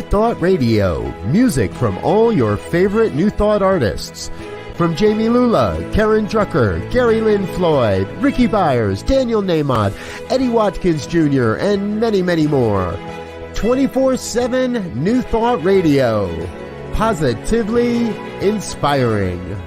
Thought Radio, music from all your favorite New Thought artists. From Jamie Lula, Karen Drucker, Gary Lynn Floyd, Ricky Byers, Daniel Namod, Eddie Watkins Jr., and many, many more. 24/7 New Thought Radio. Positively inspiring.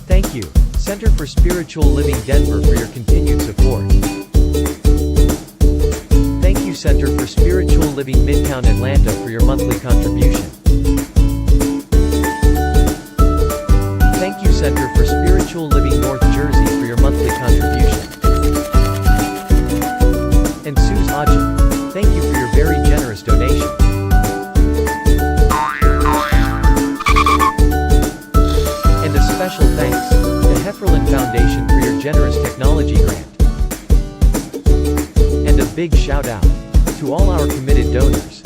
Thank you, Center for Spiritual Living Denver, for your continued support. Thank you, Center for Spiritual Living Midtown Atlanta, for your monthly contribution. Thank you, Center for Spiritual Living North Jersey, for your monthly contribution. And Suze Ajit, thank you for your very generous donation. And a special thanks to Hefferland Foundation for your generous technology grant. And a big shout out to all our committed donors.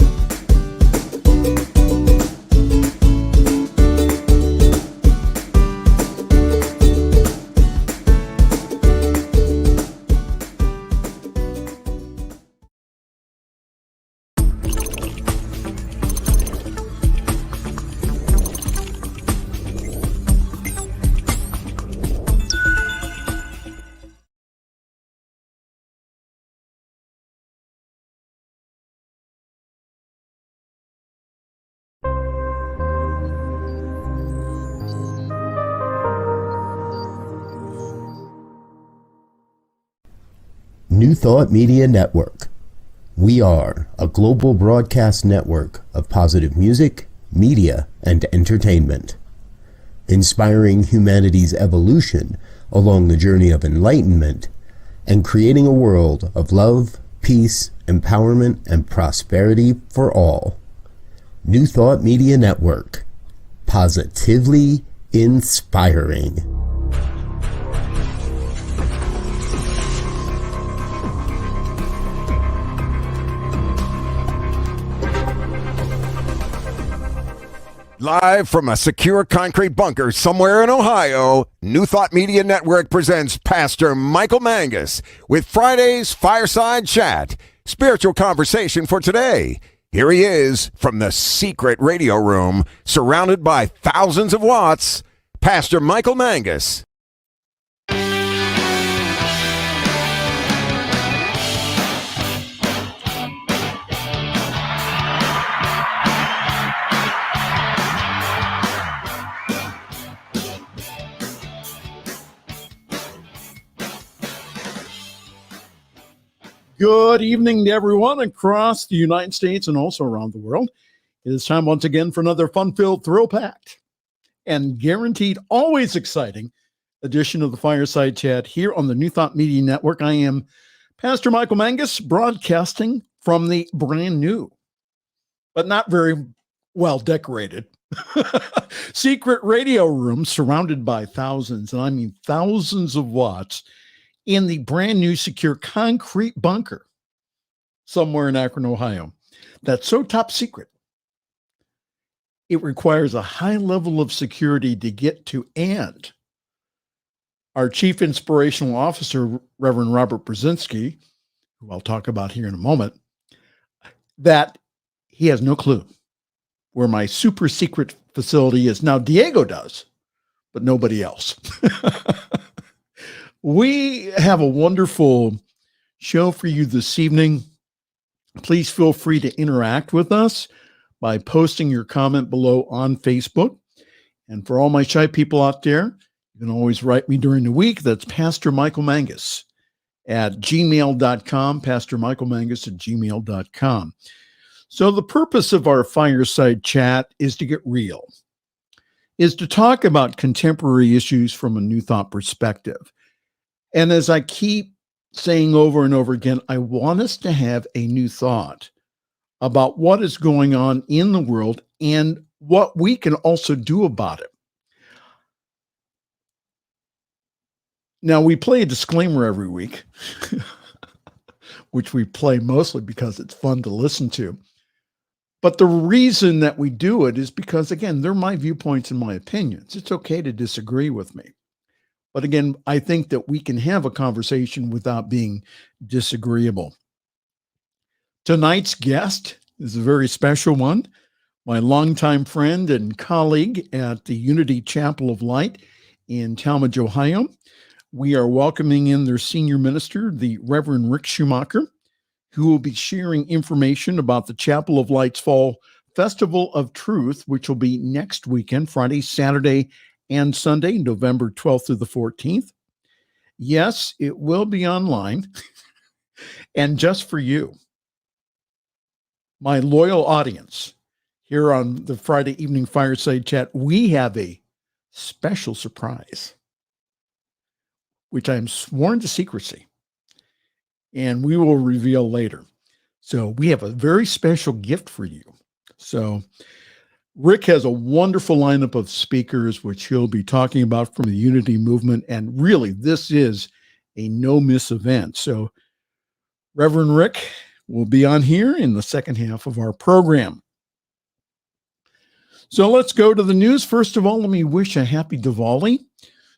New Thought Media Network. We are a global broadcast network of positive music, media, and entertainment, inspiring humanity's evolution along the journey of enlightenment and creating a world of love, peace, empowerment, and prosperity for all. New Thought Media Network. Positively inspiring. Live from a secure concrete bunker somewhere in Ohio, New Thought Media Network presents Pastor Michael Mangus with Friday's Fireside Chat, spiritual conversation for today. Here he is from the secret radio room, surrounded by thousands of watts, Pastor Michael Mangus. Good evening to everyone across the United States and also around the world. It is time once again for another fun-filled, thrill-packed, and guaranteed always exciting edition of the Fireside Chat here on the New Thought Media Network. I am Pastor Michael Mangus, broadcasting from the brand new, but not very well decorated, secret radio room surrounded by thousands, and I mean thousands of watts, in the brand new secure concrete bunker somewhere in Akron, Ohio. That's so top secret. It requires a high level of security to get to, and our Chief Inspirational Officer, Reverend Robert Brzezinski, who I'll talk about here in a moment, that he has no clue where my super secret facility is. Now, Diego does, but nobody else. We have a wonderful show for you this evening. Please feel free to interact with us by posting your comment below on Facebook. And for all my shy people out there, you can always write me during the week. That's Pastor Michael Mangus at gmail.com, Pastor Michael Mangus at gmail.com. So the purpose of our Fireside Chat is to get real, is to talk about contemporary issues from a New Thought perspective. And as I keep saying over and over again, I want us to have a new thought about what is going on in the world and what we can also do about it. Now, we play a disclaimer every week, which we play mostly because it's fun to listen to. But the reason that we do it is because, again, they're my viewpoints and my opinions. It's okay to disagree with me. But again, I think that we can have a conversation without being disagreeable. Tonight's guest is a very special one, my longtime friend and colleague at the Unity Chapel of Light in Talmadge, Ohio. We are welcoming in their senior minister, the Reverend Ric Schumacher, who will be sharing information about the Chapel of Light's Fall Festival of Truth, which will be next weekend, Friday, Saturday, and Sunday, November 12th through the 14th. Yes, it will be online. And just for you, my loyal audience here on the Friday evening Fireside Chat, we have a special surprise, which I am sworn to secrecy, and we will reveal later. So we have a very special gift for you. So Rick has a wonderful lineup of speakers, which he'll be talking about from the Unity movement. And really, this is a no-miss event. So Reverend Rick will be on here in the second half of our program. So let's go to the news. First of all, let me wish a happy Diwali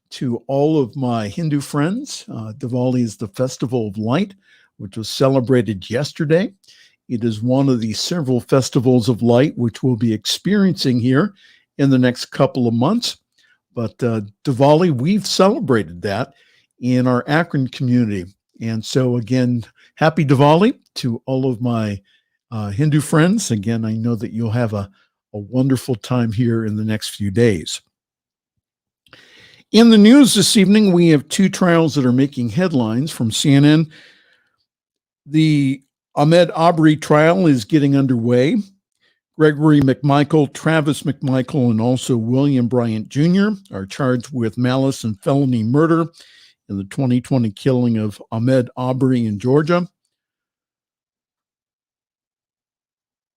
to all of my Hindu friends. Diwali is the Festival of Light, which was celebrated yesterday. It is one of the several festivals of light which we'll be experiencing here in the next couple of months. But Diwali, we've celebrated that in our Akron community. And so again, happy Diwali to all of my Hindu friends. Again, I know that you'll have a wonderful time here in the next few days. In the news this evening, we have two trials that are making headlines from CNN. The Ahmaud Arbery trial is getting underway. Gregory McMichael, Travis McMichael, and also William Bryant Jr. are charged with malice and felony murder in the 2020 killing of Ahmaud Arbery in Georgia.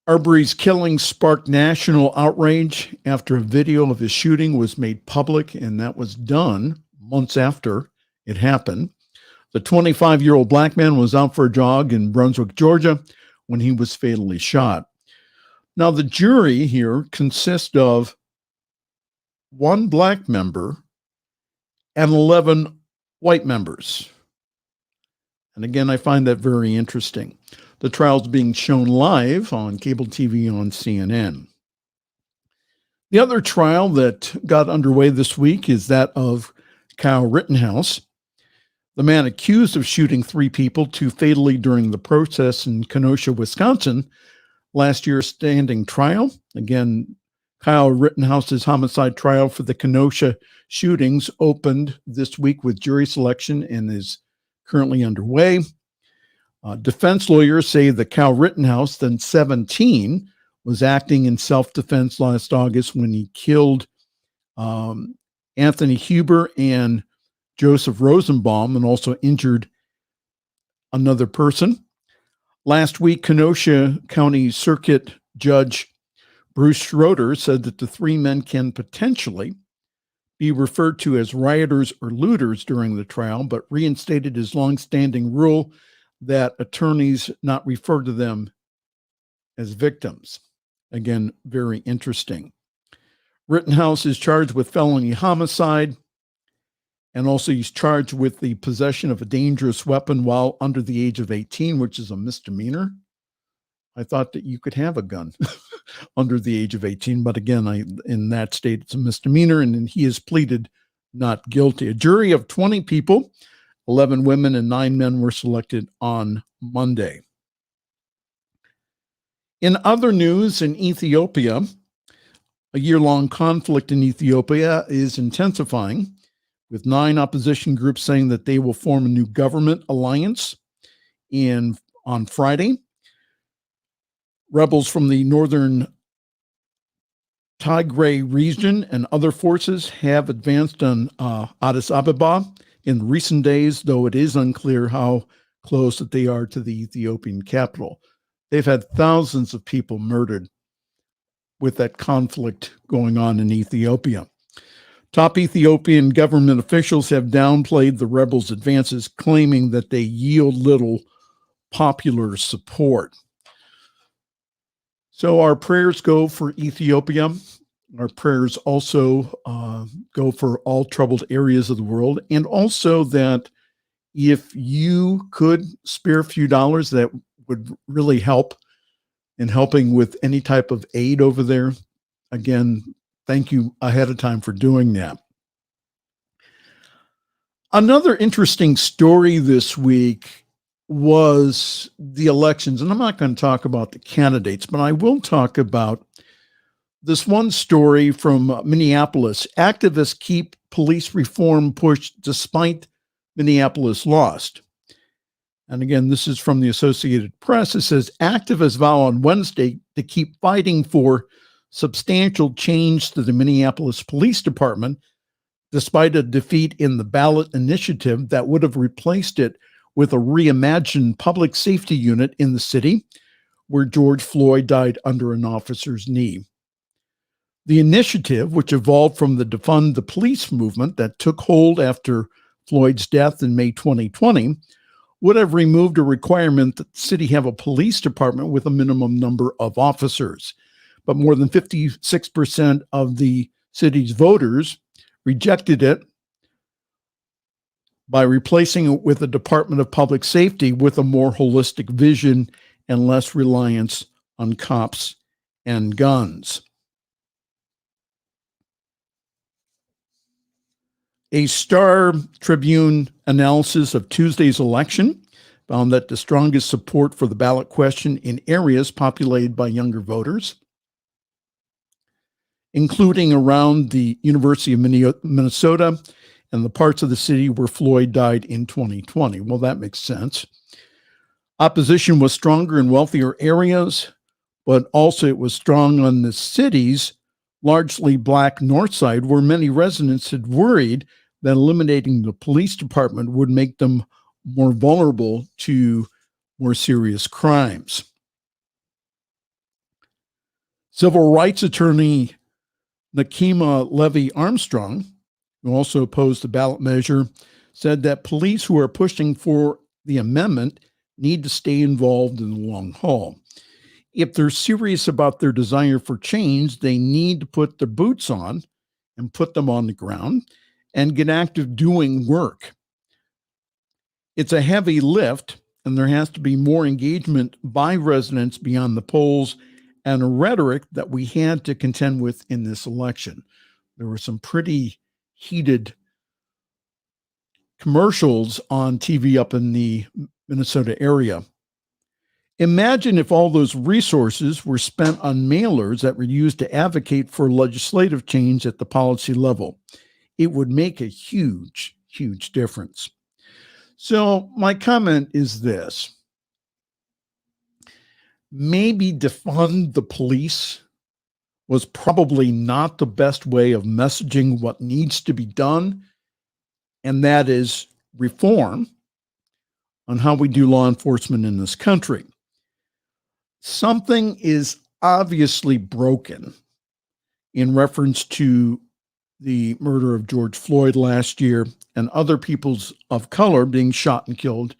Arbery's killing sparked national outrage after a video of his shooting was made public, and that was done months after it happened. The 25-year-old black man was out for a jog in Brunswick, Georgia, when he was fatally shot. Now, the jury here consists of one black member and 11 white members. And again, I find that very interesting. The trial's being shown live on cable TV on CNN. The other trial that got underway this week is that of Kyle Rittenhouse, the man accused of shooting 3 people, 2 fatally during the protests in Kenosha, Wisconsin, last year's standing trial. Again, Kyle Rittenhouse's homicide trial for the Kenosha shootings opened this week with jury selection and is currently underway. Defense lawyers say that Kyle Rittenhouse, then 17, was acting in self-defense last August when he killed Anthony Huber and Joseph Rosenbaum and also injured another person. Last week, Kenosha County Circuit Judge Bruce Schroeder said that the 3 men can potentially be referred to as rioters or looters during the trial, but reinstated his longstanding rule that attorneys not refer to them as victims. Again, very interesting. Rittenhouse is charged with felony homicide, and also he's charged with the possession of a dangerous weapon while under the age of 18, which is a misdemeanor. I thought that you could have a gun under the age of 18, but again, in that state, it's a misdemeanor, and he has pleaded not guilty. A jury of 20 people, 11 women and 9 men were selected on Monday. In other news, in Ethiopia, a year-long conflict in Ethiopia is intensifying, with 9 opposition groups saying that they will form a new government alliance on Friday. Rebels from the northern Tigray region and other forces have advanced on Addis Ababa in recent days, though it is unclear how close that they are to the Ethiopian capital. They've had thousands of people murdered with that conflict going on in Ethiopia. Top Ethiopian government officials have downplayed the rebels' advances, claiming that they yield little popular support. So our prayers go for Ethiopia. Our prayers also go for all troubled areas of the world. And also that if you could spare a few dollars, that would really help in helping with any type of aid over there. Again, thank you ahead of time for doing that. Another interesting story this week was the elections. And I'm not going to talk about the candidates, but I will talk about this one story from Minneapolis. Activists keep police reform push despite Minneapolis lost. And again, this is from the Associated Press. It says activists vow on Wednesday to keep fighting for substantial change to the Minneapolis Police Department, despite a defeat in the ballot initiative that would have replaced it with a reimagined public safety unit in the city where George Floyd died under an officer's knee. The initiative, which evolved from the Defund the Police movement that took hold after Floyd's death in May 2020, would have removed a requirement that the city have a police department with a minimum number of officers. But more than 56% of the city's voters rejected it by replacing it with a Department of Public Safety with a more holistic vision and less reliance on cops and guns. A Star Tribune analysis of Tuesday's election found that the strongest support for the ballot question in areas populated by younger voters, including around the University of Minnesota and the parts of the city where Floyd died in 2020. Well, that makes sense. Opposition was stronger in wealthier areas, but also it was strong on the city's largely Black north side, where many residents had worried that eliminating the police department would make them more vulnerable to more serious crimes. Civil rights attorney Nakima Levy Armstrong, who also opposed the ballot measure, said that police who are pushing for the amendment need to stay involved in the long haul. If they're serious about their desire for change, they need to put their boots on and put them on the ground and get active doing work. It's a heavy lift, and there has to be more engagement by residents beyond the polls and a rhetoric that we had to contend with in this election. There were some pretty heated commercials on TV up in the Minnesota area. Imagine if all those resources were spent on mailers that were used to advocate for legislative change at the policy level. It would make a huge, huge difference. So my comment is this. Maybe defund the police was probably not the best way of messaging what needs to be done, and that is reform on how we do law enforcement in this country. Something is obviously broken in reference to the murder of George Floyd last year and other peoples of color being shot and killed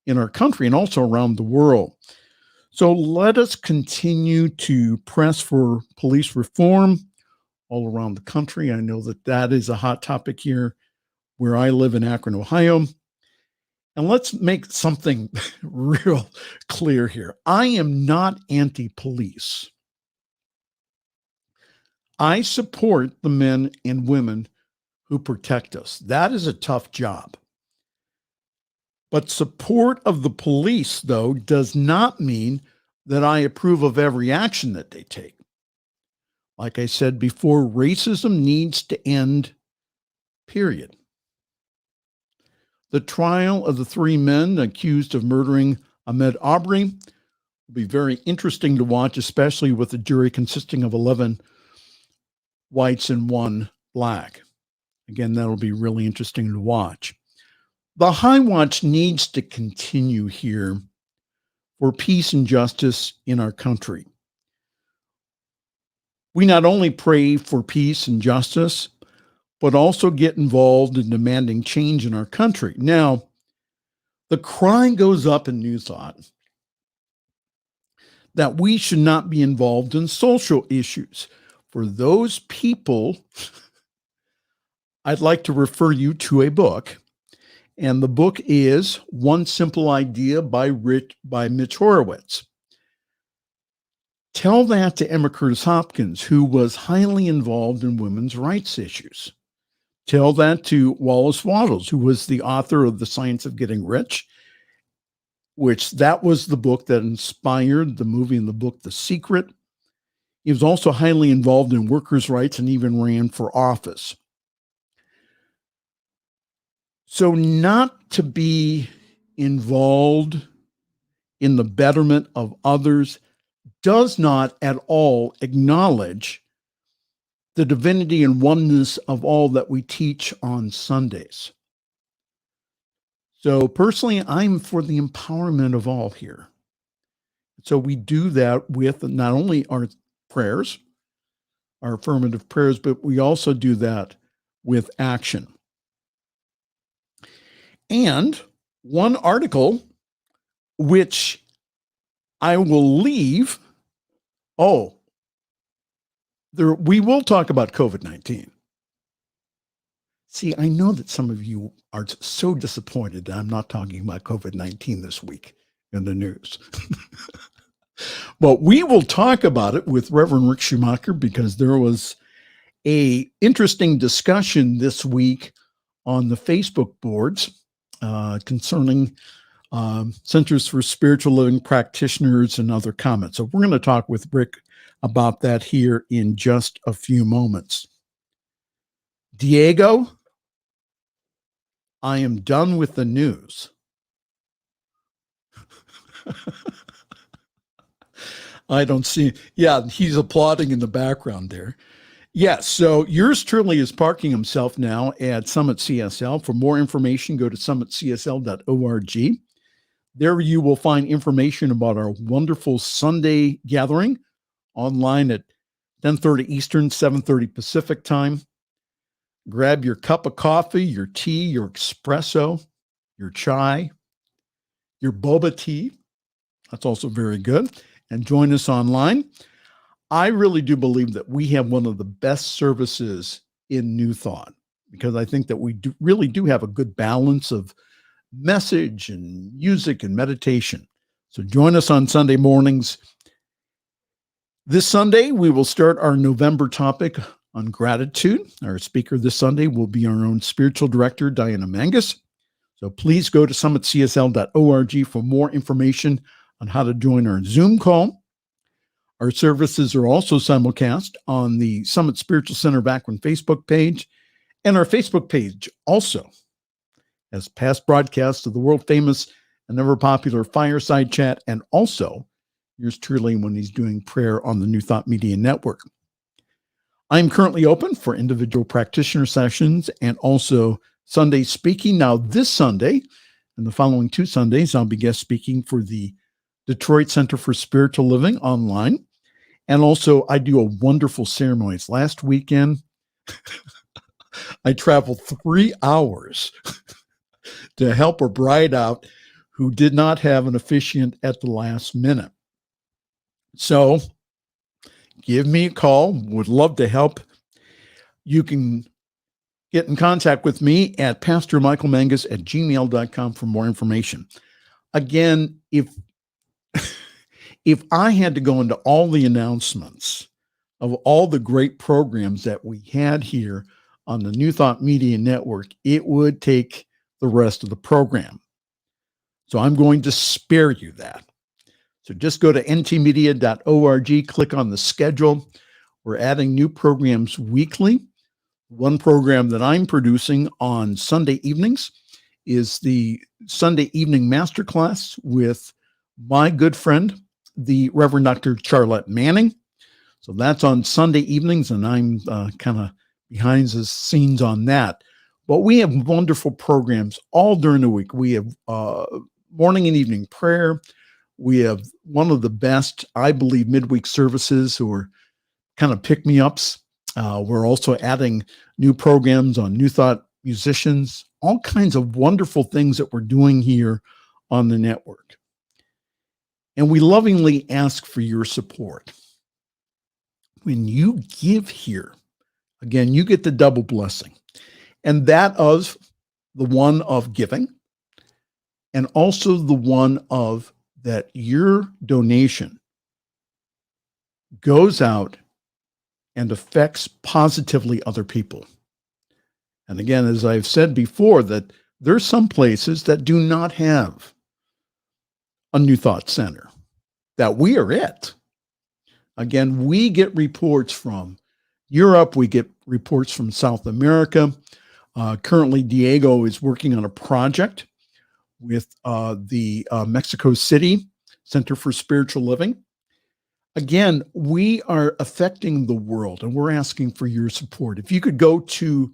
in our country and also around the world. So let us continue to press for police reform all around the country. I know that that is a hot topic here where I live in Akron, Ohio. And let's make something real clear here. I am not anti-police. I support the men and women who protect us. That is a tough job. But support of the police, though, does not mean that I approve of every action that they take. Like I said before, racism needs to end, period. The trial of the three men accused of murdering Ahmaud Arbery will be very interesting to watch, especially with a jury consisting of 11 whites and 1 black. Again, that'll be really interesting to watch. The High Watch needs to continue here for peace and justice in our country. We not only pray for peace and justice, but also get involved in demanding change in our country. Now, the cry goes up in New Thought that we should not be involved in social issues. For those people, I'd like to refer you to a book, and the book is One Simple Idea by Mitch Horowitz. Tell that to Emma Curtis Hopkins, who was highly involved in women's rights issues. Tell that to Wallace Wattles, who was the author of The Science of Getting Rich, which that was the book that inspired the movie and the book, The Secret. He was also highly involved in workers' rights and even ran for office. So not to be involved in the betterment of others does not at all acknowledge the divinity and oneness of all that we teach on Sundays. So personally, I'm for the empowerment of all here. So we do that with not only our prayers, our affirmative prayers, but we also do that with action. And one article which I will leave, we will talk about COVID-19. See, I know that some of you are so disappointed that I'm not talking about COVID-19 this week in the news. But we will talk about it with Reverend Ric Schumacher, because there was a interesting discussion this week on the Facebook boards concerning Centers for Spiritual Living practitioners and other comments. So we're going to talk with Rick about that here in just a few moments. Diego, I am done with the news. I don't see. Yeah, he's applauding in the background there. Yes, so yours truly is parking himself now at Summit CSL. For more information, go to summitcsl.org. There you will find information about our wonderful Sunday gathering online at 10:30 Eastern, 7:30 Pacific time. Grab your cup of coffee, your tea, your espresso, your chai, your boba tea. That's also very good. And join us online. I really do believe that we have one of the best services in New Thought, because I think that we really do have a good balance of message and music and meditation. So join us on Sunday mornings. This Sunday, we will start our November topic on gratitude. Our speaker this Sunday will be our own spiritual director, Diana Mangus. So please go to summitcsl.org for more information on how to join our Zoom call. Our services are also simulcast on the Summit Spiritual Center of Akron Facebook page, and our Facebook page also has past broadcasts of the world famous and ever popular Fireside Chat, and also yours truly when he's doing prayer on the New Thought Media Network. I'm currently open for individual practitioner sessions and also Sunday speaking. Now this Sunday and the following 2 Sundays, I'll be guest speaking for the Detroit Center for Spiritual Living online. And also I do a wonderful ceremonies. Last weekend, I traveled 3 hours to help a bride out who did not have an officiant at the last minute. So give me a call. Would love to help. You can get in contact with me at pastormichaelmangus@gmail.com for more information. Again, if I had to go into all the announcements of all the great programs that we had here on the New Thought Media Network, it would take the rest of the program. So I'm going to spare you that. So just go to ntmedia.org, click on the schedule. We're adding new programs weekly. One program that I'm producing on Sunday evenings is the Sunday Evening Masterclass with my good friend, the Reverend Dr. Charlotte Manning. So that's on Sunday evenings, and I'm kind of behind the scenes on that. But we have wonderful programs all during the week. We have morning and evening prayer. We have one of the best, I believe, midweek services who are kind of pick-me-ups. We're also adding new programs on New Thought musicians, all kinds of wonderful things that we're doing here on the network. And we lovingly ask for your support. When you give here, again, you get the double blessing. And that of the one of giving, and also the one of that your donation goes out and affects positively other people. And again, as I've said before, that there's some places that do not have a New Thought Center, that we are it. Again, we get reports from Europe, we get reports from South America. Currently, Diego is working on a project with the Mexico City Center for Spiritual Living. Again, we are affecting the world, and we're asking for your support. If you could go to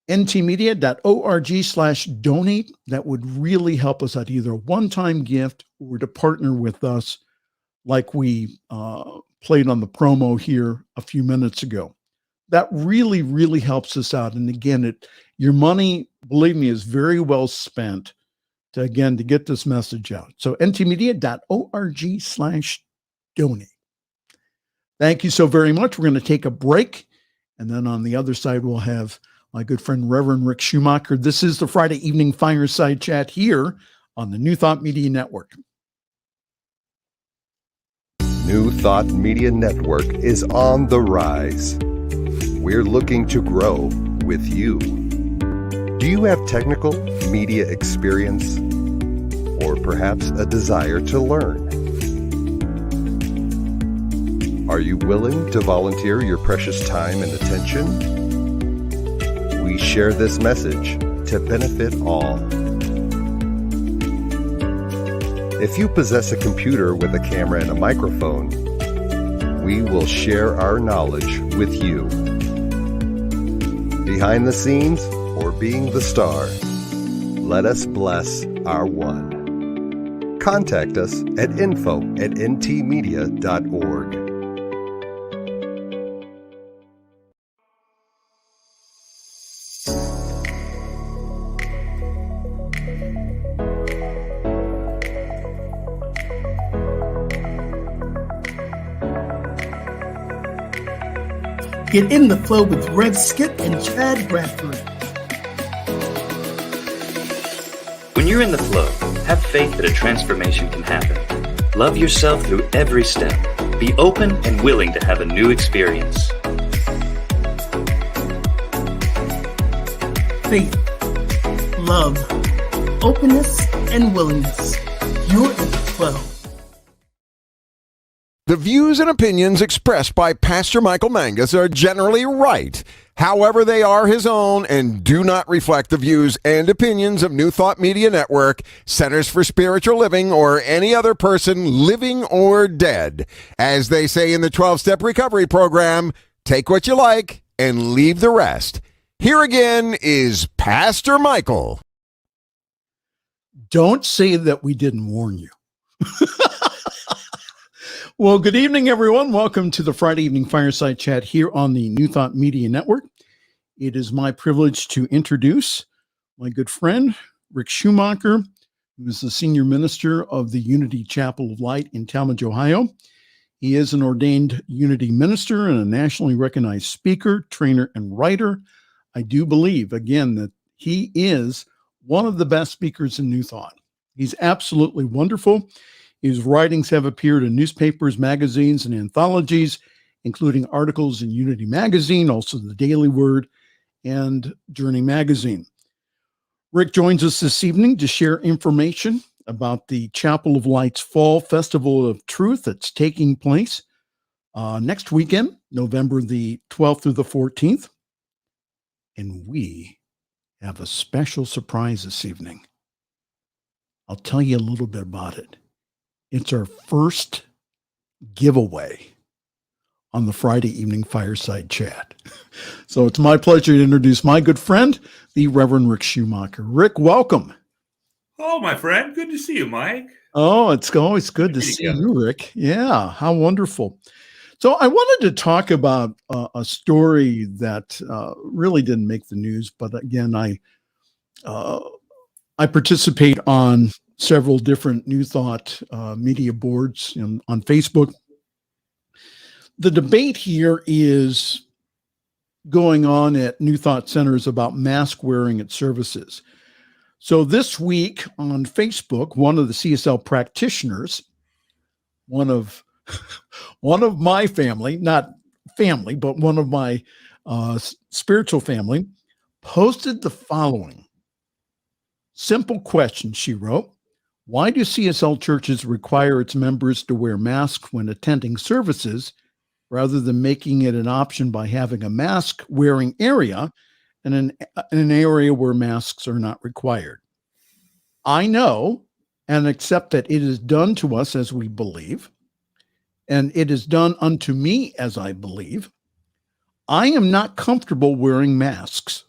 ntmedia.org/donate, that would really help us out, either a one-time gift or to partner with us like we played on the promo here a few minutes ago. That really, really helps us out. And again, your money, believe me, is very well spent to get this message out. So ntmedia.org/donate. Thank you so very much. We're going to take a break. And then on the other side, we'll have my good friend, Reverend Ric Schumacher. This is the Friday evening fireside chat here on the New Thought Media Network. New Thought Media Network is on the rise. We're looking to grow with you. Do you have technical media experience, or perhaps a desire to learn? Are you willing to volunteer your precious time and attention? We share this message to benefit all. If you possess a computer with a camera and a microphone, we will share our knowledge with you. Behind the scenes or being the star, let us bless our one. Contact us at info@ntmedia.org. Get in the flow with Rev.Sc.P and Chad Bradford. When you're in the flow, have faith that a transformation can happen. Love yourself through every step. Be open and willing to have a new experience. Faith, love, openness, and willingness. You're in the flow. The views and opinions expressed by Pastor Michael Mangus are generally right. However, they are his own and do not reflect the views and opinions of New Thought Media Network, Centers for Spiritual Living, or any other person living or dead. As they say in the 12-Step Recovery Program, take what you like and leave the rest. Here again is Pastor Michael. Don't say that we didn't warn you. Well, good evening, everyone. Welcome to the Friday evening fireside chat here on the New Thought Media Network. It is my privilege to introduce my good friend, Ric Schumacher, who is the senior minister of the Unity Chapel of Light in Talmadge, Ohio. He is an ordained Unity minister and a nationally recognized speaker, trainer, and writer. I do believe, again, that he is one of the best speakers in New Thought. He's absolutely wonderful. His writings have appeared in newspapers, magazines, and anthologies, including articles in Unity Magazine, also the Daily Word, and Journey Magazine. Ric joins us this evening to share information about the Chapel of Light's Fall Festival of Truth that's taking place next weekend, November the 12th through the 14th. And we have a special surprise this evening. I'll tell you a little bit about it. It's our first giveaway on the Friday evening fireside chat. So it's my pleasure to introduce my good friend, the Reverend Ric Schumacher. Ric, welcome. Oh, my friend. Good to see you, Mike. Oh, it's always good to see you, Ric. Yeah, how wonderful. So I wanted to talk about a story that really didn't make the news, but again, I participate on several different New Thought media boards on Facebook. The debate here is going on at New Thought centers about mask wearing at services. So this week on Facebook, one of the CSL practitioners, one of my family, not family, but one of my spiritual family, posted the following simple question. She wrote, "Why do CSL churches require its members to wear masks when attending services rather than making it an option by having a mask wearing area and an area where masks are not required? I know and accept that it is done to us as we believe, and it is done unto me as I believe. I am not comfortable wearing masks.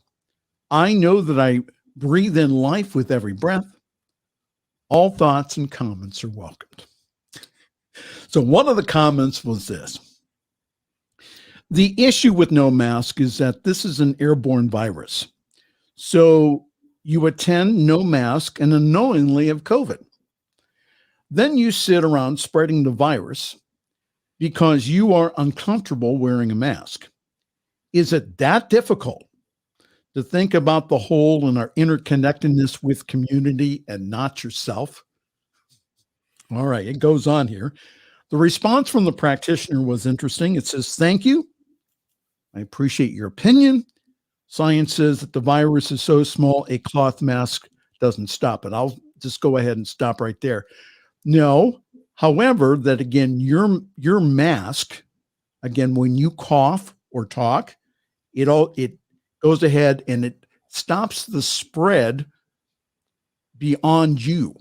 I know that I breathe in life with every breath. All thoughts and comments are welcomed." So one of the comments was this: the issue with no mask is that this is an airborne virus. So you attend no mask and unknowingly have COVID. Then you sit around spreading the virus because you are uncomfortable wearing a mask. Is it that difficult to think about the whole and our interconnectedness with community and not yourself? All right, it goes on here. The response from the practitioner was interesting. It says, "Thank you. I appreciate your opinion. Science says that the virus is so small, a cloth mask doesn't stop it." I'll just go ahead and stop right there. No, however, that again, your mask, again, when you cough or talk, it goes ahead and it stops the spread beyond you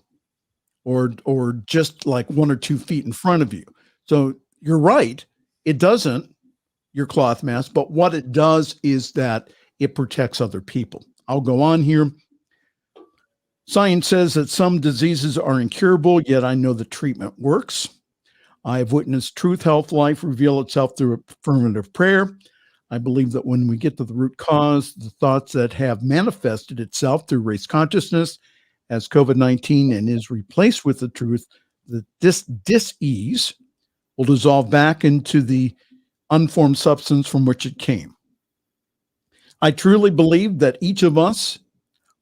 or just like 1 or 2 feet in front of you. So you're right. It doesn't, your cloth mask, but what it does is that it protects other people. I'll go on here. Science says that some diseases are incurable, yet I know the treatment works. I have witnessed truth, health, life reveal itself through affirmative prayer. I believe that when we get to the root cause, the thoughts that have manifested itself through race consciousness as COVID-19 and is replaced with the truth, that this dis-ease will dissolve back into the unformed substance from which it came. I truly believe that each of us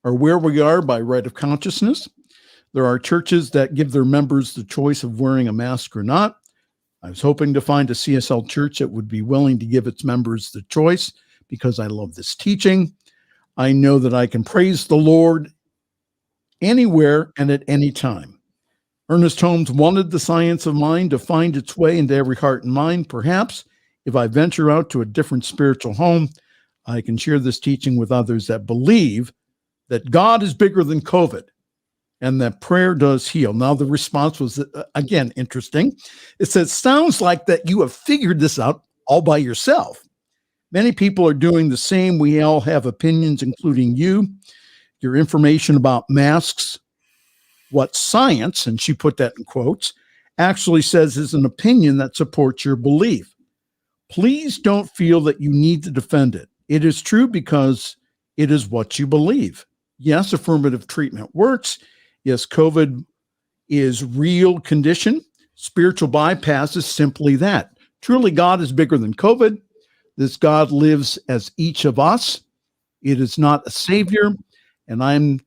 are where we are by right of consciousness. There are churches that give their members the choice of wearing a mask or not. I was hoping to find a CSL church that would be willing to give its members the choice because I love this teaching. I know that I can praise the Lord anywhere and at any time. Ernest Holmes wanted the science of mind to find its way into every heart and mind. Perhaps if I venture out to a different spiritual home, I can share this teaching with others that believe that God is bigger than COVID and that prayer does heal. Now, the response was, again, interesting. It says, "Sounds like that you have figured this out all by yourself. Many people are doing the same. We all have opinions, including you. Your information about masks, what science," and she put that in quotes, "actually says is an opinion that supports your belief. Please don't feel that you need to defend it. It is true because it is what you believe. Yes, affirmative treatment works. Yes, COVID is real condition. Spiritual bypass is simply that. Truly, God is bigger than COVID. This God lives as each of us. It is not a savior, and I'm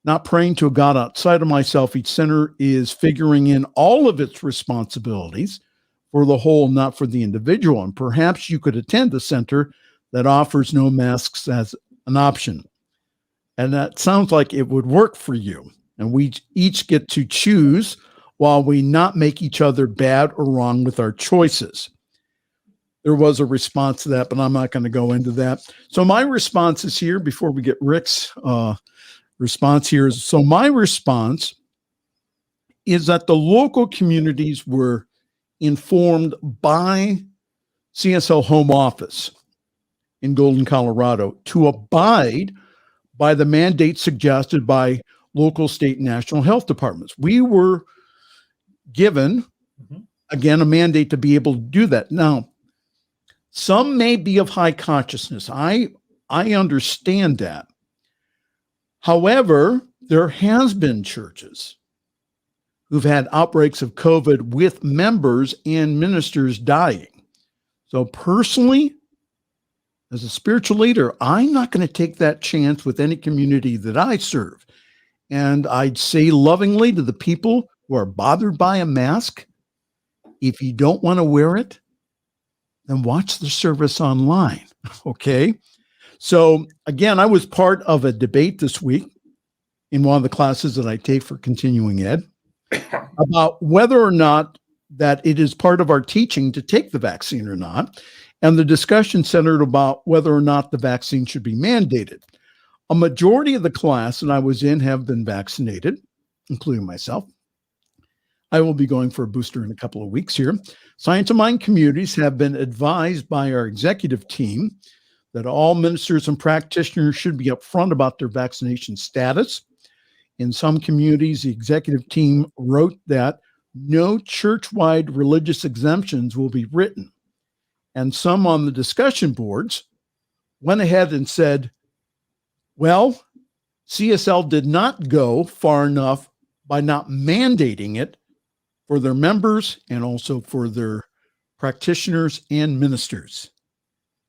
not praying to a God outside of myself. Each center is figuring in all of its responsibilities for the whole, not for the individual. And perhaps you could attend a center that offers no masks as an option. And that sounds like it would work for you. And we each get to choose while we not make each other bad or wrong with our choices." There was a response to that, but I'm not going to go into that. So my response is here before we get Ric's response here. So my response is that the local communities were informed by CSL Home Office in Golden, Colorado, to abide by the mandate suggested by local, state, and national health departments. We were given, again, a mandate to be able to do that. Now, some may be of high consciousness. I understand that. However, there has been churches who've had outbreaks of COVID with members and ministers dying. So personally, as a spiritual leader, I'm not going to take that chance with any community that I serve. And I'd say lovingly to the people who are bothered by a mask, if you don't want to wear it, then watch the service online. Okay. So again, I was part of a debate this week in one of the classes that I take for continuing ed about whether or not that it is part of our teaching to take the vaccine or not. And the discussion centered about whether or not the vaccine should be mandated. A majority of the class that I was in have been vaccinated, including myself. I will be going for a booster in a couple of weeks here. Science of Mind communities have been advised by our executive team that all ministers and practitioners should be upfront about their vaccination status. In some communities, the executive team wrote that no church-wide religious exemptions will be written. And some on the discussion boards went ahead and said, well, CSL did not go far enough by not mandating it for their members and also for their practitioners and ministers.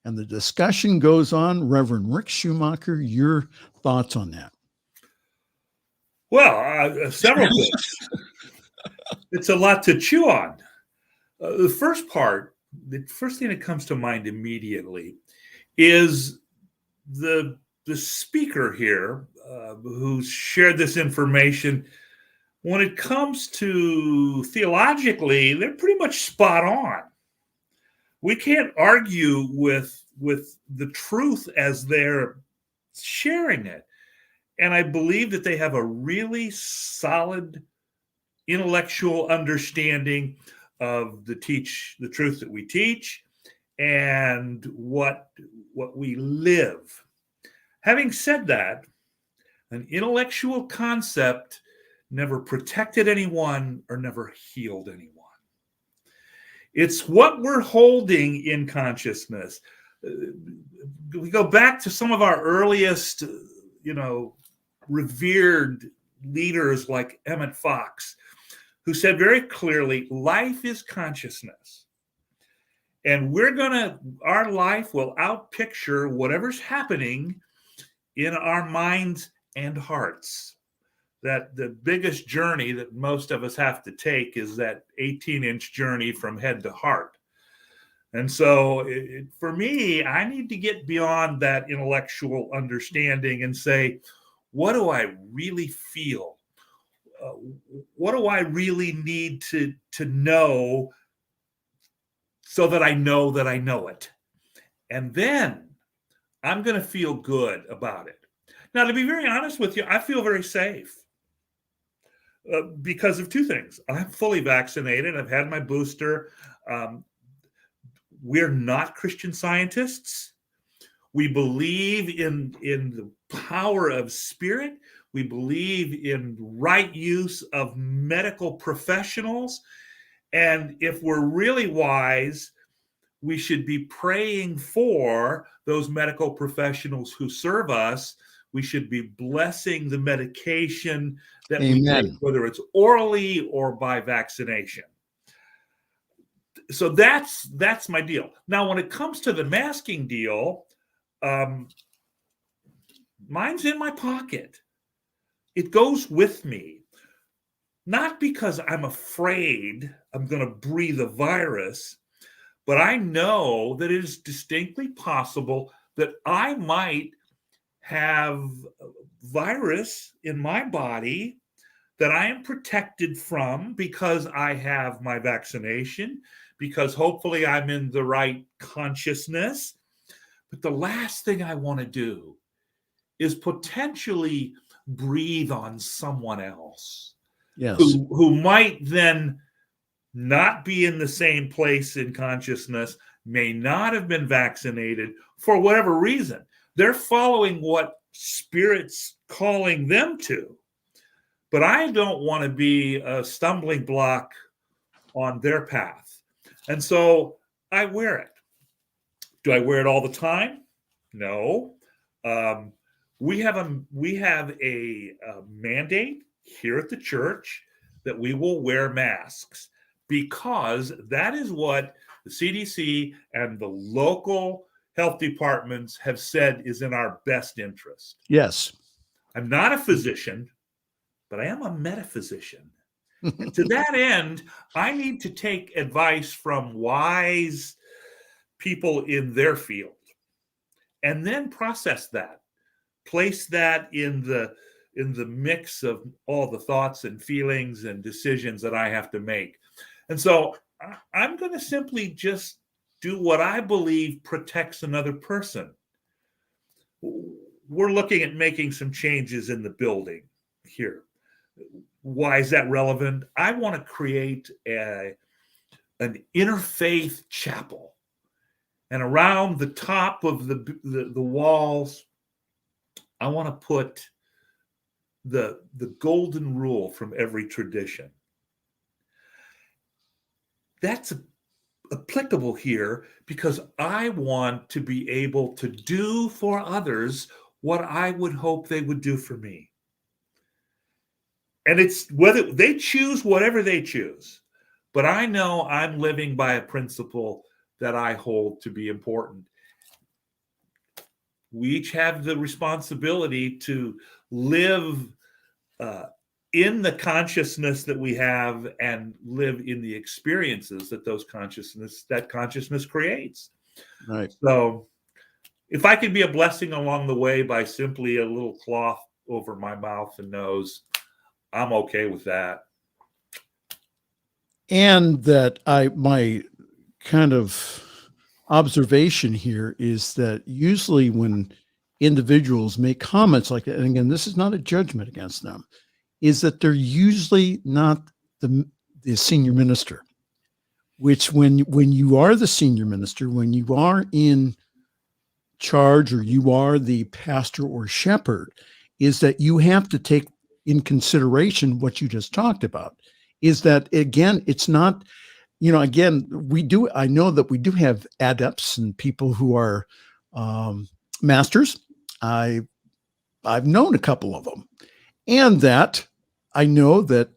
And the discussion goes on. Reverend Ric Schumacher, your thoughts on that? Well, several things. It's a lot to chew on. The first thing that comes to mind immediately is the speaker here who shared this information. When it comes to theologically, they're pretty much spot on. We can't argue with the truth as they're sharing it. And I believe that they have a really solid intellectual understanding of the truth that we teach and what we live. Having said that, an intellectual concept never protected anyone or never healed anyone. It's what we're holding in consciousness. We go back to some of our earliest, revered leaders like Emmett Fox, who said very clearly, life is consciousness. And our life will outpicture whatever's happening in our minds and hearts. That the biggest journey that most of us have to take is that 18-inch journey from head to heart. And so for me, I need to get beyond that intellectual understanding and say, what do I really feel? What do I really need to know so that I know it? And then I'm going to feel good about it. Now, to be very honest with you, I feel very safe. Because of two things. I'm fully vaccinated. I've had my booster. We're not Christian Scientists. We believe in the power of spirit. We believe in right use of medical professionals. And if we're really wise, we should be praying for those medical professionals who serve us. We should be blessing the medication that we take, whether it's orally or by vaccination. So that's my deal. Now, when it comes to the masking deal, mine's in my pocket. It goes with me. Not because I'm afraid I'm going to breathe a virus, but I know that it is distinctly possible that I might have virus in my body that I am protected from because I have my vaccination, because hopefully I'm in the right consciousness. But the last thing I want to do is potentially breathe on someone else, yes, who might then not be in the same place in consciousness, may not have been vaccinated for whatever reason. They're following what Spirit's calling them to. But I don't want to be a stumbling block on their path. And so I wear it. Do I wear it all the time? No. We have a mandate here at the church that we will wear masks, because that is what the CDC and the local health departments have said is in our best interest. Yes. I'm not a physician, but I am a metaphysician. And to that end, I need to take advice from wise people in their field and then process that, place that in the mix of all the thoughts and feelings and decisions that I have to make. And so I'm going to simply just do what I believe protects another person. We're looking at making some changes in the building here. Why is that relevant? I want to create an interfaith chapel. And around the top of the walls, I want to put the golden rule from every tradition. That's applicable here because I want to be able to do for others what I would hope they would do for me. And it's whether they choose whatever they choose, but I know I'm living by a principle that I hold to be important. We each have the responsibility to live in the consciousness that we have and live in the experiences that that consciousness creates. Right. So if I can be a blessing along the way by simply a little cloth over my mouth and nose, I'm okay with that. And that my kind of observation here is that usually when individuals make comments like that, and again, this is not a judgment against them, is that they're usually not the senior minister, which when you are the senior minister, when you are in charge or you are the pastor or shepherd, is that you have to take in consideration what you just talked about. Is that, again, it's not, again, I know that we do have adepts and people who are masters. I've known a couple of them. And that I know that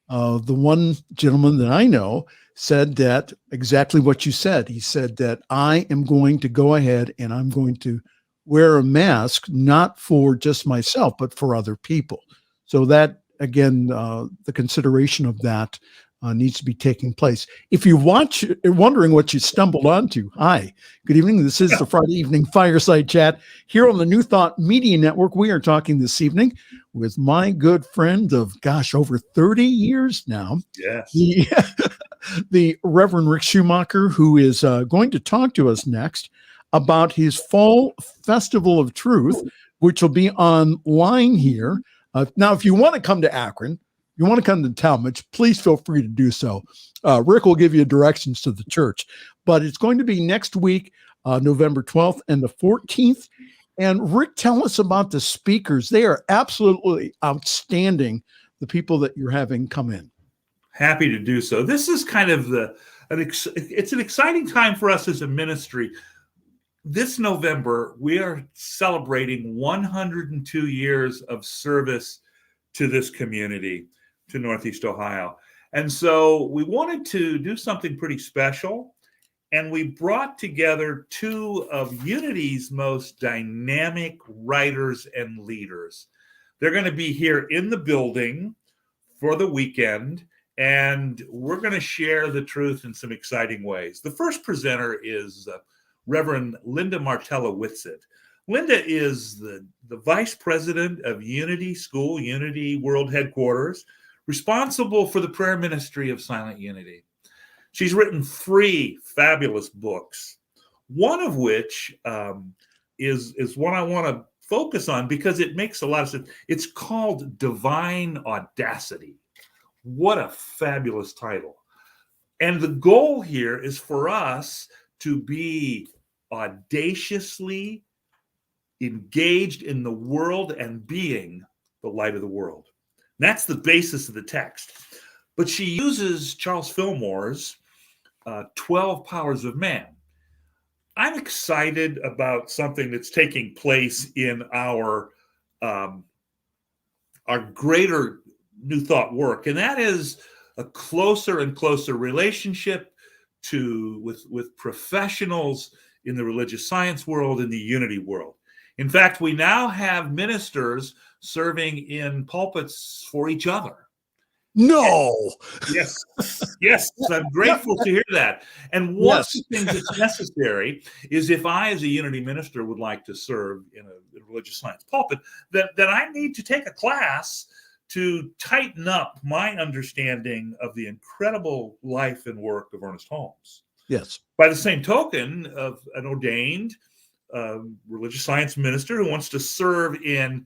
the one gentleman that I know said that exactly what you said. He said that I am going to go ahead and I'm going to wear a mask, not for just myself, but for other people. So that, again, the consideration of that needs to be taking place. If you're wondering what you stumbled onto, hi, good evening. This is the Friday evening Fireside Chat here on the New Thought Media Network. We are talking this evening with my good friend of, over 30 years now. Yes. The Reverend Ric Schumacher, who is going to talk to us next about his Fall Festival of Truth, which will be online here. Now, if you want to come to Akron, you want to come to Talmadge, please feel free to do so. Rick will give you directions to the church, but it's going to be next week, November 12th and the 14th. And Rick, tell us about the speakers. They are absolutely outstanding, the people that you're having come in. Happy to do so. This is kind of it's an exciting time for us as a ministry. This November, we are celebrating 102 years of service to this community, to Northeast Ohio. And so we wanted to do something pretty special. And we brought together two of Unity's most dynamic writers and leaders. They're going to be here in the building for the weekend, and we're going to share the truth in some exciting ways. The first presenter is Reverend Linda Martella Whitsitt. Linda is the vice president of Unity School, Unity World Headquarters, responsible for the prayer ministry of Silent Unity. She's written 3 fabulous books, one of which is one I want to focus on because it makes a lot of sense. It's called Divine Audacity. What a fabulous title. And the goal here is for us to be audaciously engaged in the world and being the light of the world. And that's the basis of the text. But she uses Charles Fillmore's 12 Powers of Man. I'm excited about something that's taking place in our greater New Thought work, and that is a closer and closer relationship with professionals in the religious science world, in the unity world. In fact, we now have ministers serving in pulpits for each other. No. Yes. Yes. I'm grateful to hear that. And one of the things that's necessary is, if I, as a unity minister, would like to serve in a religious science pulpit, that I need to take a class to tighten up my understanding of the incredible life and work of Ernest Holmes. Yes. By the same token, of an ordained religious science minister who wants to serve in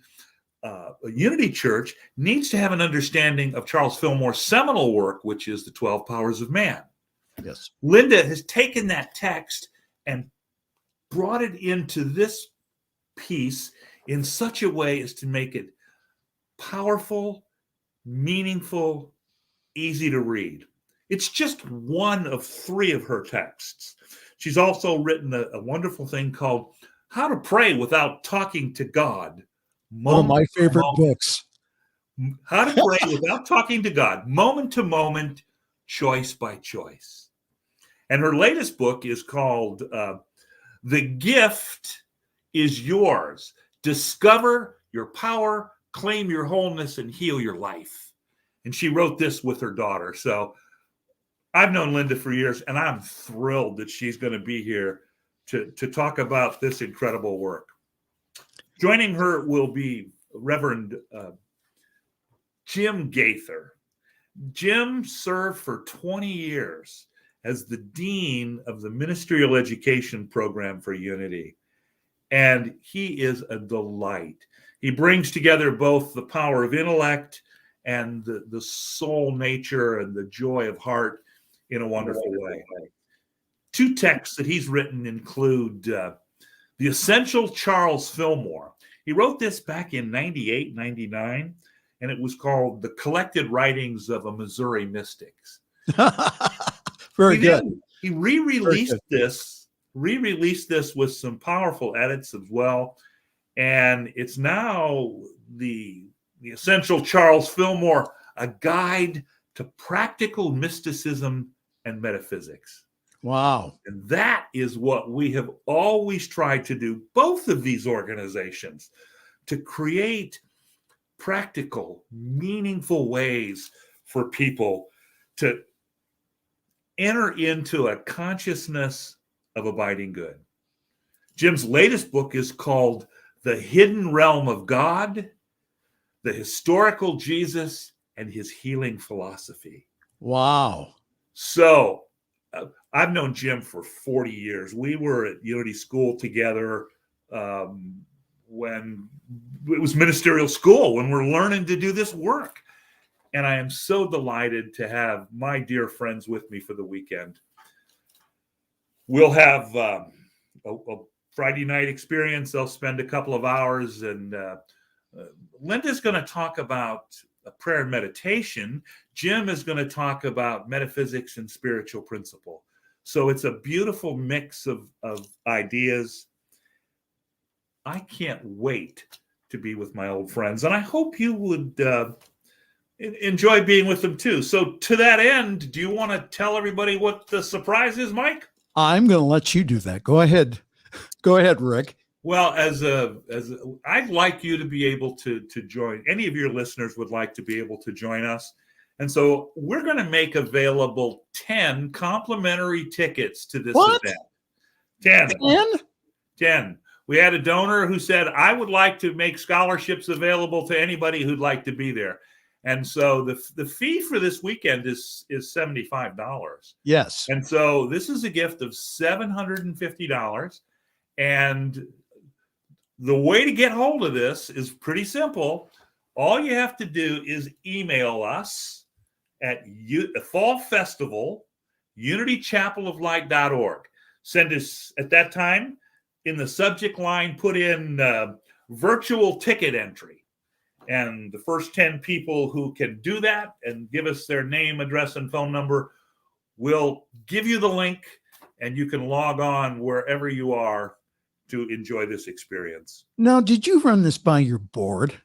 a unity church needs to have an understanding of Charles Fillmore's seminal work, which is the 12 Powers of Man. Yes. Linda has taken that text and brought it into this piece in such a way as to make it powerful, meaningful, easy to read. It's just one of 3 of her texts. She's also written a wonderful thing called How to Pray Without Talking to God. One of my favorite books. How to Pray Without Talking to God, moment to moment, choice by choice. And her latest book is called The Gift is Yours. Discover your power, claim your wholeness, and heal your life. And she wrote this with her daughter. So I've known Linda for years, and I'm thrilled that she's going to be here to talk about this incredible work. Joining her will be Reverend Jim Gaither. Jim served for 20 years as the dean of the ministerial education program for Unity, and he is a delight. He brings together both the power of intellect and the soul nature and the joy of heart in a wonderful way. 2 texts that he's written include The Essential Charles Fillmore. He wrote this back in 98, 99, and it was called The Collected Writings of a Missouri Mystics. Very good. He re-released this with some powerful edits as well. And it's now the Essential Charles Fillmore, a guide to practical mysticism and metaphysics. Wow. And that is what we have always tried to do, both of these organizations, to create practical, meaningful ways for people to enter into a consciousness of abiding good. Jim's latest book is called The Hidden Realm of God, The Historical Jesus, and His Healing Philosophy. Wow. So I've known Jim for 40 years. We were at Unity School together when it was ministerial school, when we're learning to do this work. And I am so delighted to have my dear friends with me for the weekend. We'll have a Friday night experience. They'll spend a couple of hours, and Linda's going to talk about prayer and meditation. Jim is going to talk about metaphysics and spiritual principle. So it's a beautiful mix of ideas. I can't wait to be with my old friends, and I hope you would enjoy being with them too. So to that end, do you want to tell everybody what the surprise is, Mike? I'm going to let you do that. Go ahead. Go ahead, Rick. Well, I'd like you to be able to join. Any of your listeners would like to be able to join us. And so we're going to make available 10 complimentary tickets to this event. 10. We had a donor who said, I would like to make scholarships available to anybody who'd like to be there. And so the fee for this weekend is $75. Yes. And so this is a gift of $750. And the way to get hold of this is pretty simple. All you have to do is email us at Fall Festival, unitychapeloflight.org. Send us, at that time, in the subject line, put in virtual ticket entry. And the first 10 people who can do that and give us their name, address, and phone number, will give you the link, and you can log on wherever you are to enjoy this experience. Now, did you run this by your board?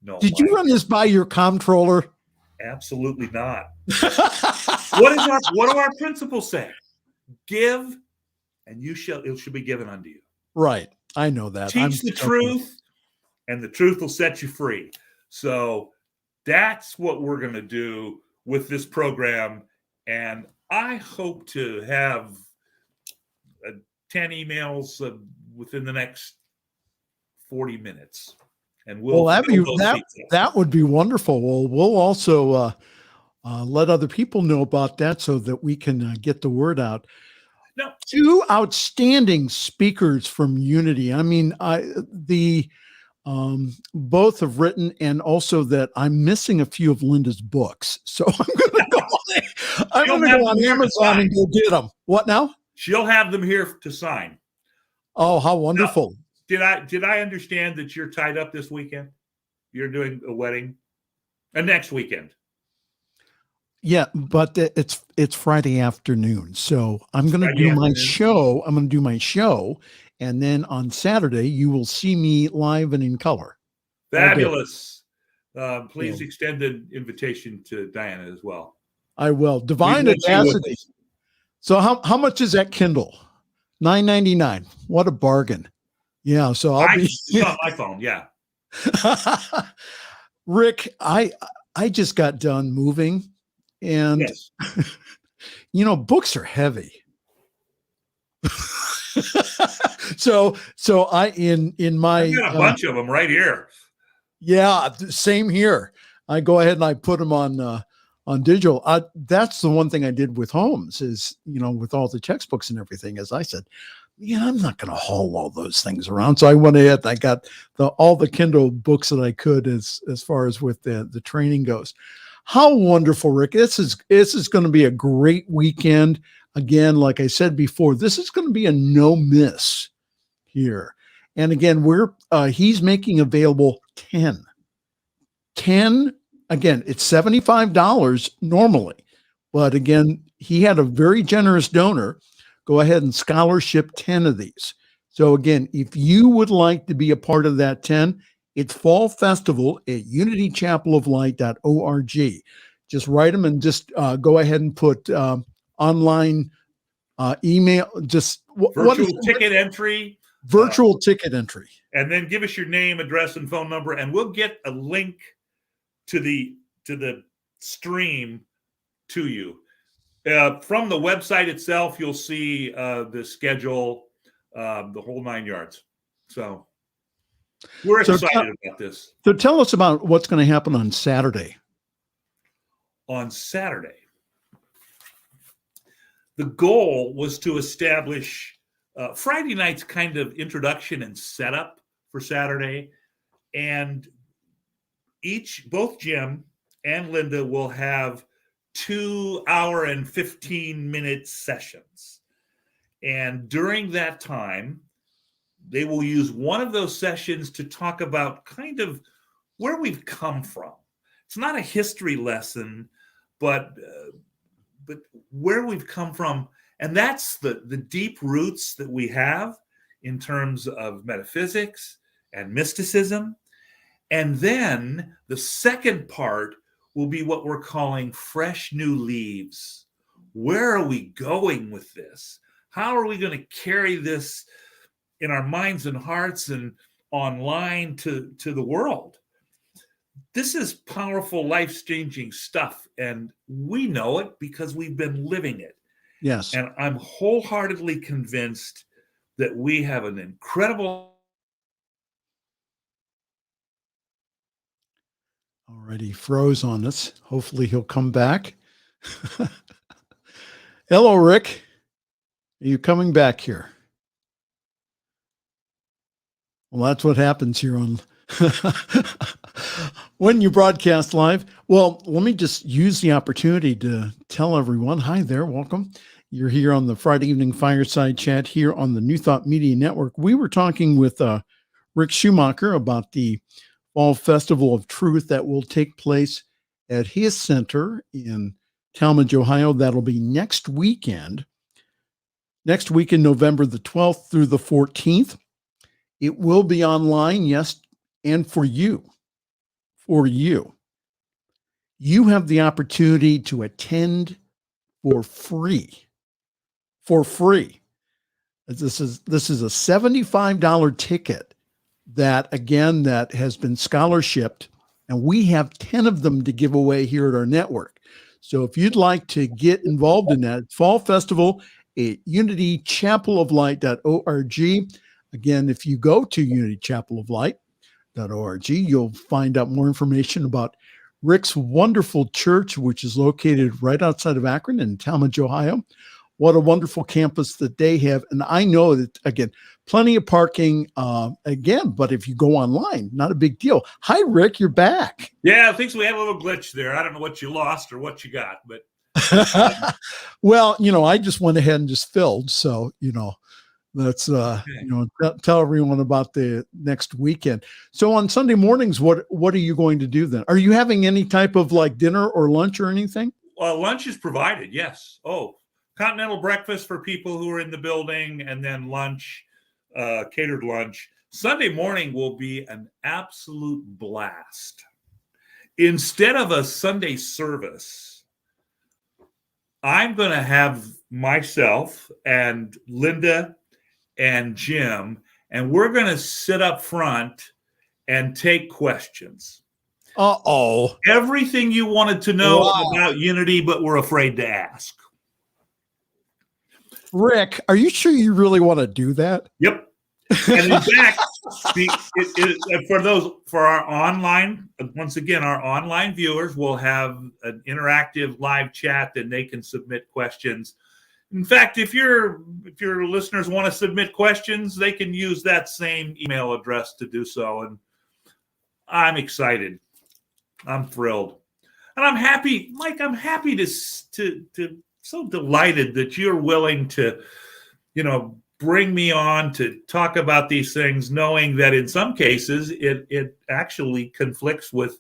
No. Did you run this by your comptroller? Absolutely not. What do our principles say? Give, and it shall be given unto you. Right. I know that. Teach the truth, and the truth will set you free. So that's what we're going to do with this program. And I hope to have 10 emails within the next 40 minutes. And that would be wonderful. Well, we'll also let other people know about that so that we can get the word out. No. 2 outstanding speakers from Unity. I mean, both have written, and also that I'm missing a few of Linda's books. So I'm going to go on Amazon and go get them. What now? She'll have them here to sign. Oh, how wonderful. Now, did I understand that you're tied up this weekend? You're doing a wedding? Next weekend. Yeah, but it's Friday afternoon. So I'm going to do my show. I'm going to do my show. And then on Saturday, you will see me live and in color. Fabulous. Please extend an invitation to Diana as well. I will. Divine Audacity. So how much is that Kindle? $9.99. What a bargain. Yeah. So it's on my phone. Yeah. Rick, I just got done moving, and yes. Books are heavy. so I in my I've got a bunch of them right here. Yeah, same here. I go ahead and I put them on digital. That's the one thing I did with Holmes is, with all the textbooks and everything, as I said, I'm not going to haul all those things around. So I went ahead and I got all the Kindle books that I could as far as with the training goes. How wonderful, Rick. This is going to be a great weekend. Again, like I said before, this is going to be a no miss here. And again, he's making available 10. Again, it's $75 normally, but again, he had a very generous donor go ahead and scholarship 10 of these. So again, if you would like to be a part of that 10, it's Fall Festival at unitychapeloflight.org. Just write them and just go ahead and put online email, just virtual ticket entry. Virtual ticket entry. And then give us your name, address, and phone number, and we'll get a link to the stream to you. From the website itself, you'll see the schedule, the whole 9 yards. So we're excited about this. So tell us about what's going to happen on Saturday. On Saturday, the goal was to establish Friday night's kind of introduction and setup for Saturday. And both Jim and Linda will have 2 hour and 15-minute sessions. And during that time, they will use one of those sessions to talk about kind of where we've come from. It's not a history lesson, but where we've come from. And that's the deep roots that we have in terms of metaphysics and mysticism. And then the second part will be what we're calling fresh new leaves. Where are we going with this? How are we going to carry this in our minds and hearts and online to the world? This is powerful, life-changing stuff, and we know it because we've been living it. Yes. And I'm wholeheartedly convinced that we have an incredible... Already froze on us. Hopefully he'll come back. Hello, Rick. Are you coming back here? Well, that's what happens here on when you broadcast live. Well, let me just use the opportunity to tell everyone, hi there, welcome. You're here on the Friday evening fireside chat here on the New Thought Media Network. We were talking with Ric Schumacher about the Fall Festival of Truth that will take place at his center in Talmadge, Ohio. That'll be next weekend, November the 12th through the 14th. It will be online, yes, and for you for you. You have the opportunity to attend for free. For free. This is a $75 ticket that has been scholarshiped, and we have 10 of them to give away here at our network. So if you'd like to get involved in that, Fall Festival at unitychapeloflight.org. Again, if you go to unitychapeloflight.org, you'll find out more information about Ric's wonderful church, which is located right outside of Akron in Talmadge, Ohio. What a wonderful campus that they have. And I know that, again, plenty of parking, but if you go online, not a big deal. Hi, Ric, you're back. Yeah, I think we had a little glitch there. I don't know what you lost or what you got, but. Well, I just went ahead and just filled. So, let's, tell everyone about the next weekend. So on Sunday mornings, what are you going to do then? Are you having any type of like dinner or lunch or anything? Well, lunch is provided. Yes. Oh, continental breakfast for people who are in the building, and then lunch, catered lunch. Sunday morning will be an absolute blast. Instead of a Sunday service, I'm going to have myself and Linda and Jim, and we're going to sit up front and take questions. Uh-oh. Everything you wanted to know about Unity, but were afraid to ask. Ric, are you sure you really want to do that? Yep. And in fact, for our online, once again, our online viewers will have an interactive live chat, and they can submit questions. In fact, if your listeners want to submit questions, they can use that same email address to do so. And I'm excited. I'm thrilled. And I'm happy, Mike, I'm happy to so delighted that you're willing to, bring me on to talk about these things, knowing that in some cases it actually conflicts with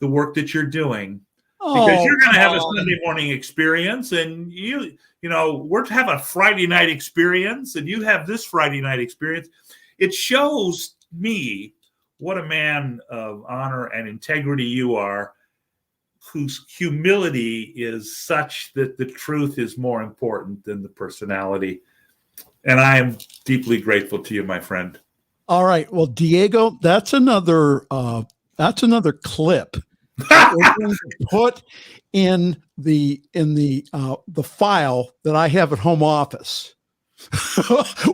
the work that you're doing. Because you're going to have a Sunday morning experience, and we're to have a Friday night experience, and you have this Friday night experience. It shows me what a man of honor and integrity you are, whose humility is such that the truth is more important than the personality. And I am deeply grateful to you, my friend. All right. Well, Diego, that's another clip that we're going to put in the file that I have at home office,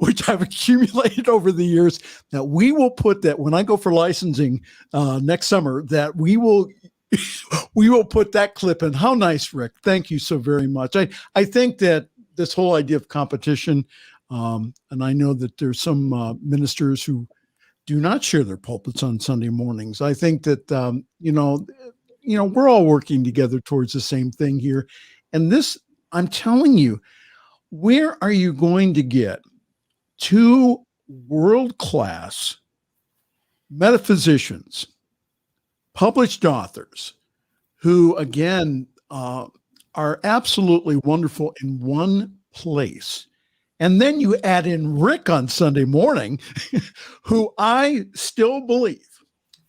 which I've accumulated over the years, that we will put that when I go for licensing next summer, that we will put that clip in. How nice, Ric. Thank you so very much. I think that this whole idea of competition, and I know that there's some ministers who do not share their pulpits on Sunday mornings. I think that, we're all working together towards the same thing here. And this, I'm telling you, where are you going to get two world-class metaphysicians, published authors, who, again, are absolutely wonderful in one place? And then you add in Ric on Sunday morning, who I still believe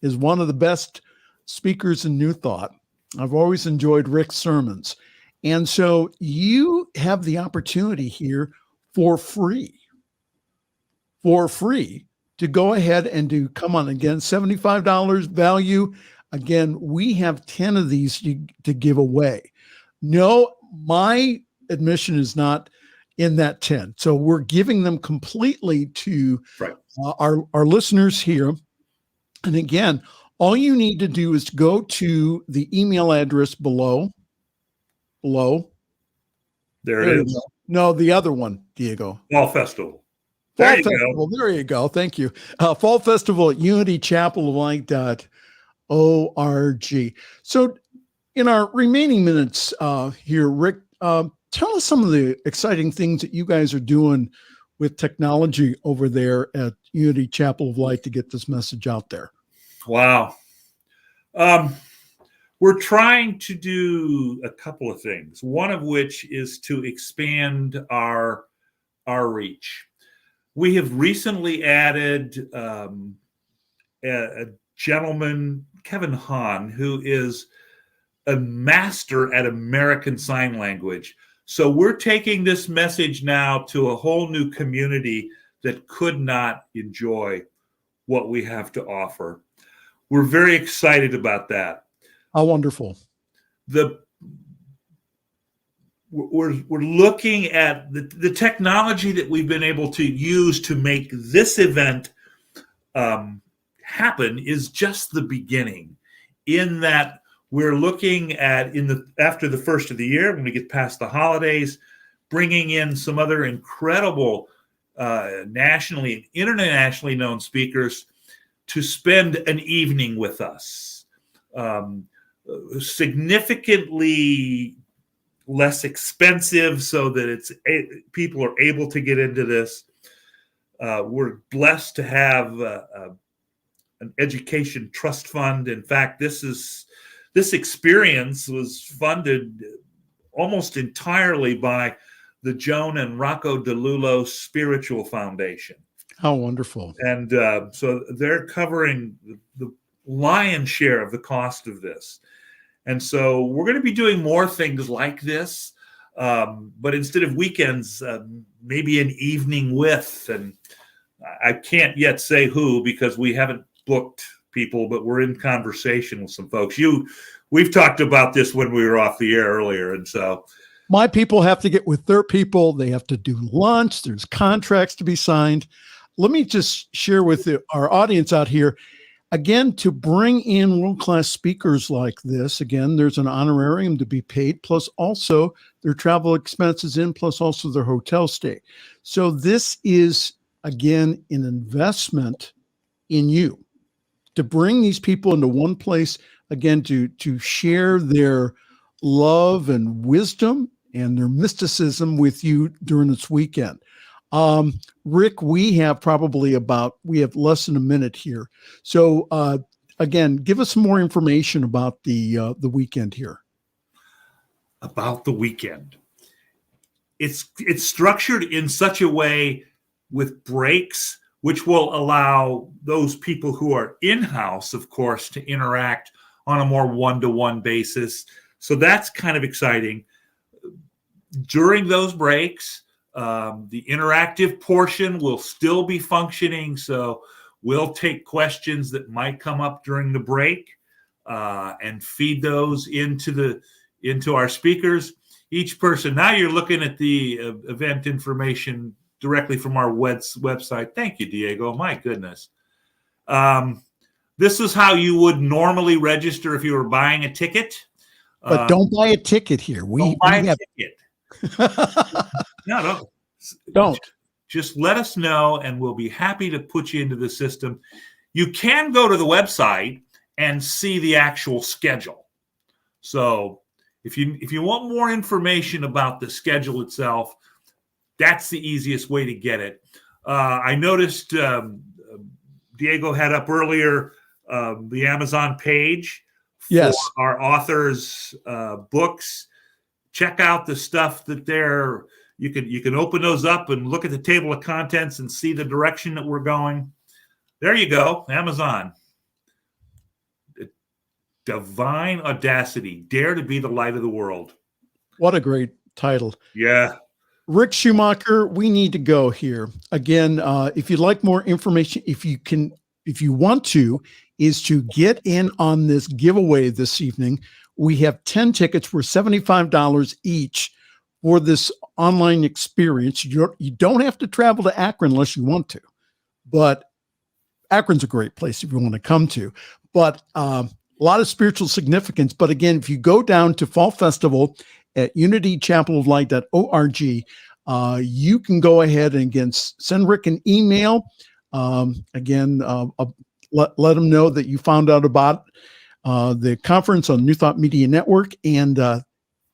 is one of the best speakers in New Thought. I've always enjoyed Ric's sermons. And so you have the opportunity here for free to go ahead and to come on. Again, $75 value. Again, we have 10 of these to give away. No, my admission is not in that 10. So we're giving them completely to our listeners here. And again, all you need to do is go to the email address below. There it is. No, the other one, Diego. Fall Festival. There you go. Thank you. Fall Festival at unitychapeloflight.org. So in our remaining minutes here, Ric, tell us some of the exciting things that you guys are doing with technology over there at Unity Chapel of Light to get this message out there. Wow. We're trying to do a couple of things, one of which is to expand our reach. We have recently added a gentleman, Kevin Hahn, who is a master at American Sign Language. So we're taking this message now to a whole new community that could not enjoy what we have to offer. We're very excited about that. How wonderful. We're looking at the technology that we've been able to use to make this event happen is just the beginning, in that we're looking at after the first of the year, when we get past the holidays, bringing in some other incredible nationally and internationally known speakers to spend an evening with us. Significantly less expensive, so that people are able to get into this. We're blessed to have an education trust fund. In fact, this experience was funded almost entirely by the Joan and Rocco DeLulo Spiritual Foundation. How wonderful. And so they're covering the lion's share of the cost of this. And so we're going to be doing more things like this, but instead of weekends, maybe an evening with, and I can't yet say who because we haven't booked people, but we're in conversation with some folks. We've talked about this when we were off the air earlier, and so my people have to get with their people. They have to do lunch. There's contracts to be signed. Let me just share with our audience out here. Again, to bring in world-class speakers like this, again, there's an honorarium to be paid, plus also their travel expenses in, plus also their hotel stay. So this is, again, an investment in you to bring these people into one place, again, to share their love and wisdom and their mysticism with you during this weekend. Rick, we have less than a minute here. So again, give us some more information about the weekend here. About the weekend. It's structured in such a way with breaks, which will allow those people who are in-house, of course, to interact on a more one-to-one basis. So that's kind of exciting. During those breaks, the interactive portion will still be functioning, so we'll take questions that might come up during the break and feed those into our speakers. Each person, now you're looking at the event information directly from our website. Thank you, Diego. My goodness. This is how you would normally register if you were buying a ticket. But don't buy a ticket here. Don't buy a ticket. No. Don't. Just let us know, and we'll be happy to put you into the system. You can go to the website and see the actual schedule. So if you want more information about the schedule itself, that's the easiest way to get it. I noticed Diego had up earlier the Amazon page for our authors' books. Check out the stuff that you can open those up and look at the table of contents and see the direction that we're going. There you go, Amazon. Divine Audacity, Dare to be the Light of the World. What a great title. Yeah. Ric Schumacher, we need to go here. Again, if you'd like more information, if you want to, is to get in on this giveaway this evening. We have 10 tickets for $75 each for this online experience. You don't have to travel to Akron unless you want to, but Akron's a great place if you want to come to. But a lot of spiritual significance. But again, if you go down to Fall Festival at unitychapeloflight.org, you can go ahead and again send Rick an email. Let him know that you found out about the conference on New Thought Media Network, and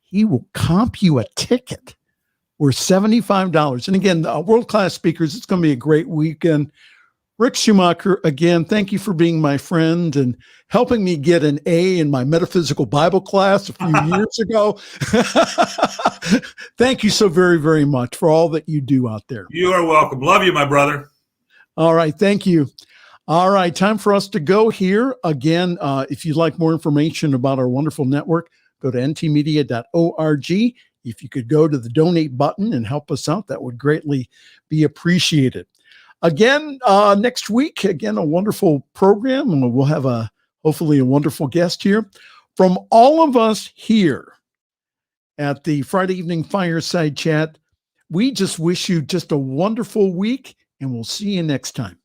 he will comp you a ticket worth $75. And again, world-class speakers. It's going to be a great weekend. Ric Schumacher, again, thank you for being my friend and helping me get an A in my metaphysical Bible class a few years ago. Thank you so very, very much for all that you do out there. You are welcome. Love you, my brother. All right. Thank you. All right, time for us to go here. Again, if you'd like more information about our wonderful network, go to ntmedia.org. If you could go to the donate button and help us out, that would greatly be appreciated. Again, next week, again, a wonderful program, and we'll have hopefully a wonderful guest here. From all of us here at the Friday Evening Fireside Chat, we just wish you just a wonderful week, and we'll see you next time.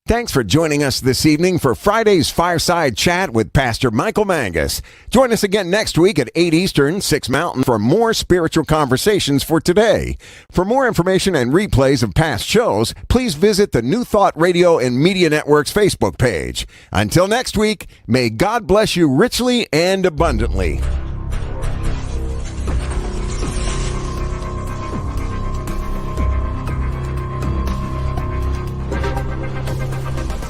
Thanks for joining us this evening for Friday's Fireside Chat with Pastor Michael Mangus. Join us again next week at 8 Eastern, 6 Mountain for more spiritual conversations for today. For more information and replays of past shows, please visit the New Thought Radio and Media Network's Facebook page. Until next week, may God bless you richly and abundantly.